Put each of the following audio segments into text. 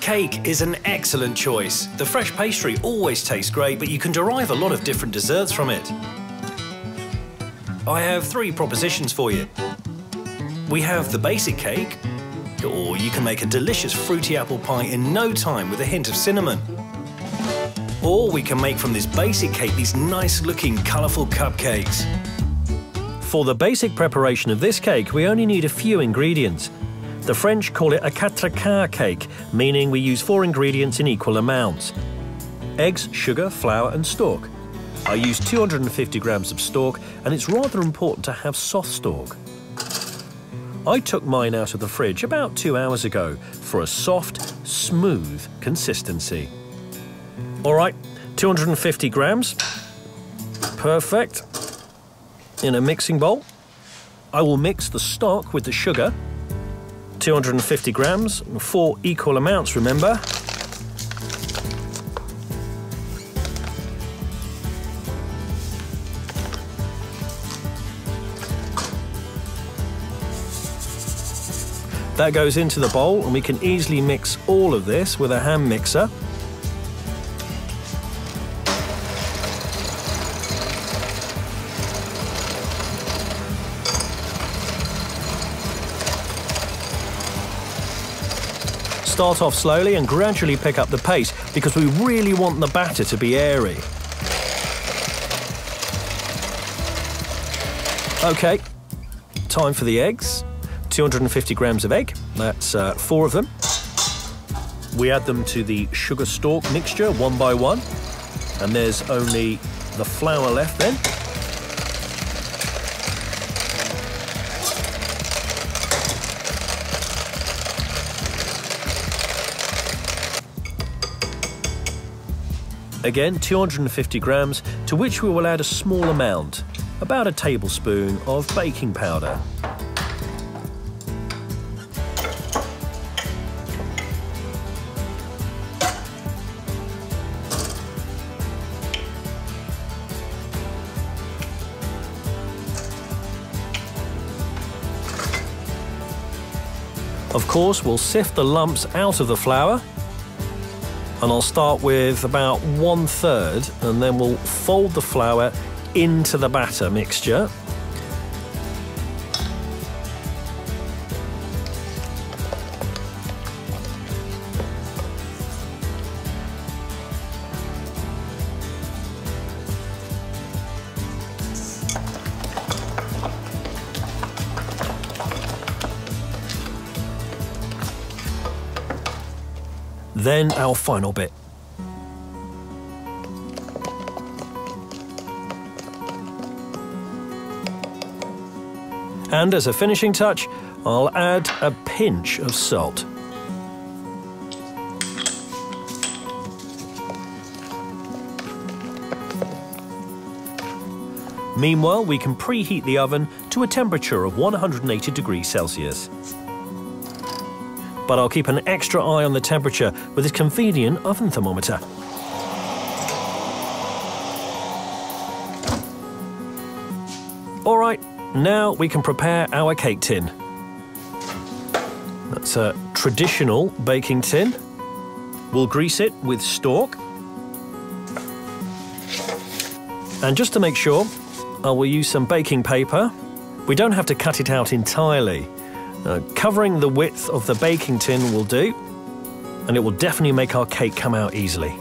cake is an excellent choice. The fresh pastry always tastes great, but you can derive a lot of different desserts from it. I have 3 propositions for you. We have the basic cake, or you can make a delicious fruity apple pie in no time with a hint of cinnamon. Or we can make from this basic cake these nice-looking, colourful cupcakes. For the basic preparation of this cake, we only need a few ingredients. The French call it a 4 cake, meaning we use 4 ingredients in equal amounts: eggs, sugar, flour and Stork. I use 250 grams of Stork, and it's rather important to have soft Stork. I took mine out of the fridge about 2 hours ago for a soft, smooth consistency. All right, 250 grams. Perfect. In a mixing bowl, I will mix the Stork with the sugar. 250 grams, 4 equal amounts, remember. That goes into the bowl, and we can easily mix all of this with a hand mixer. Start off slowly and gradually pick up the pace, because we really want the batter to be airy. Okay, time for the eggs. 250 grams of egg, that's 4 of them. We add them to the sugar Stork mixture one by one, and there's only the flour left then. Again, 250 grams, to which we will add a small amount, about a tablespoon of baking powder. Of course, we'll sift the lumps out of the flour, and I'll start with about 1/3, and then we'll fold the flour into the batter mixture. Then our final bit. And as a finishing touch, I'll add a pinch of salt. Meanwhile, we can preheat the oven to a temperature of 180 degrees Celsius. But I'll keep an extra eye on the temperature with this convenient oven thermometer. All right, now we can prepare our cake tin. That's a traditional baking tin. We'll grease it with Stork. And just to make sure, I will use some baking paper. We don't have to cut it out entirely. Covering the width of the baking tin will do, and it will definitely make our cake come out easily.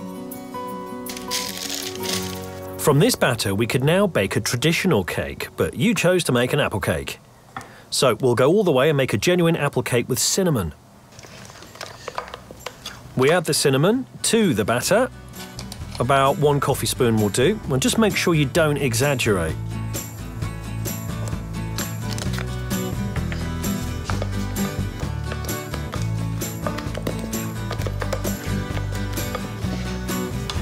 From this batter, we could now bake a traditional cake, but you chose to make an apple cake. So we'll go all the way and make a genuine apple cake with cinnamon. We add the cinnamon to the batter. About 1 coffee spoon will do, and just make sure you don't exaggerate.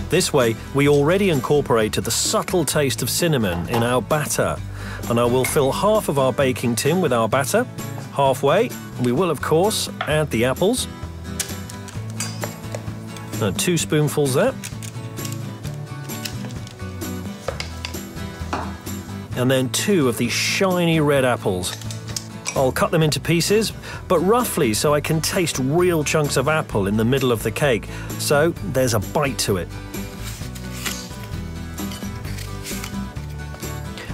This way, we already incorporated the subtle taste of cinnamon in our batter. And I will fill half of our baking tin with our batter. Halfway, we will, of course, add the apples. 2 spoonfuls there. And then 2 of these shiny red apples. I'll cut them into pieces, but roughly so I can taste real chunks of apple in the middle of the cake, so there's a bite to it.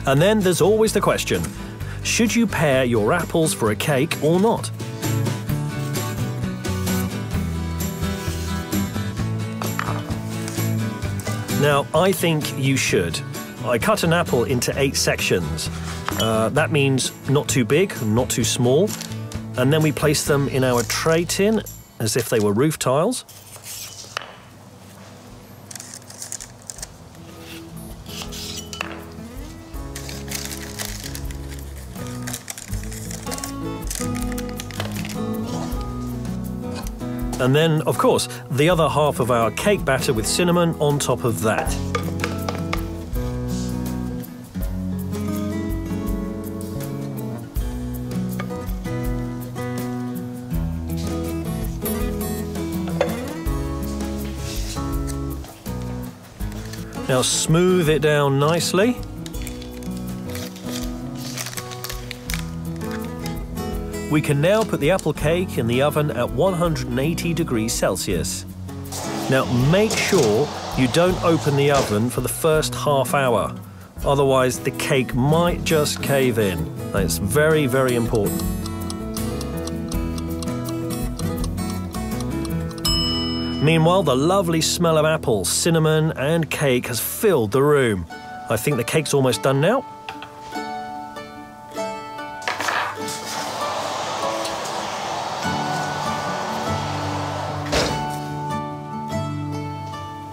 And then there's always the question, should you pare your apples for a cake or not? Now, I think you should. I cut an apple into 8 sections. That means not too big, not too small. And then we place them in our tray tin as if they were roof tiles. And then, of course, the other half of our cake batter with cinnamon on top of that. Now smooth it down nicely. We can now put the apple cake in the oven at 180 degrees Celsius. Now make sure you don't open the oven for the first half hour, otherwise the cake might just cave in. That's very, very important. Meanwhile, the lovely smell of apple, cinnamon and cake has filled the room. I think the cake's almost done now.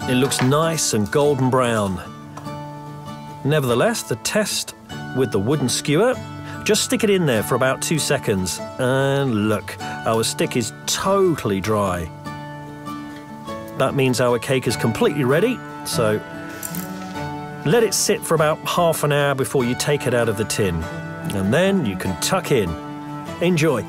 It looks nice and golden brown. Nevertheless, the test with the wooden skewer, just stick it in there for about 2 seconds. And look, our stick is totally dry. That means our cake is completely ready, so let it sit for about half an hour before you take it out of the tin. And then you can tuck in. Enjoy.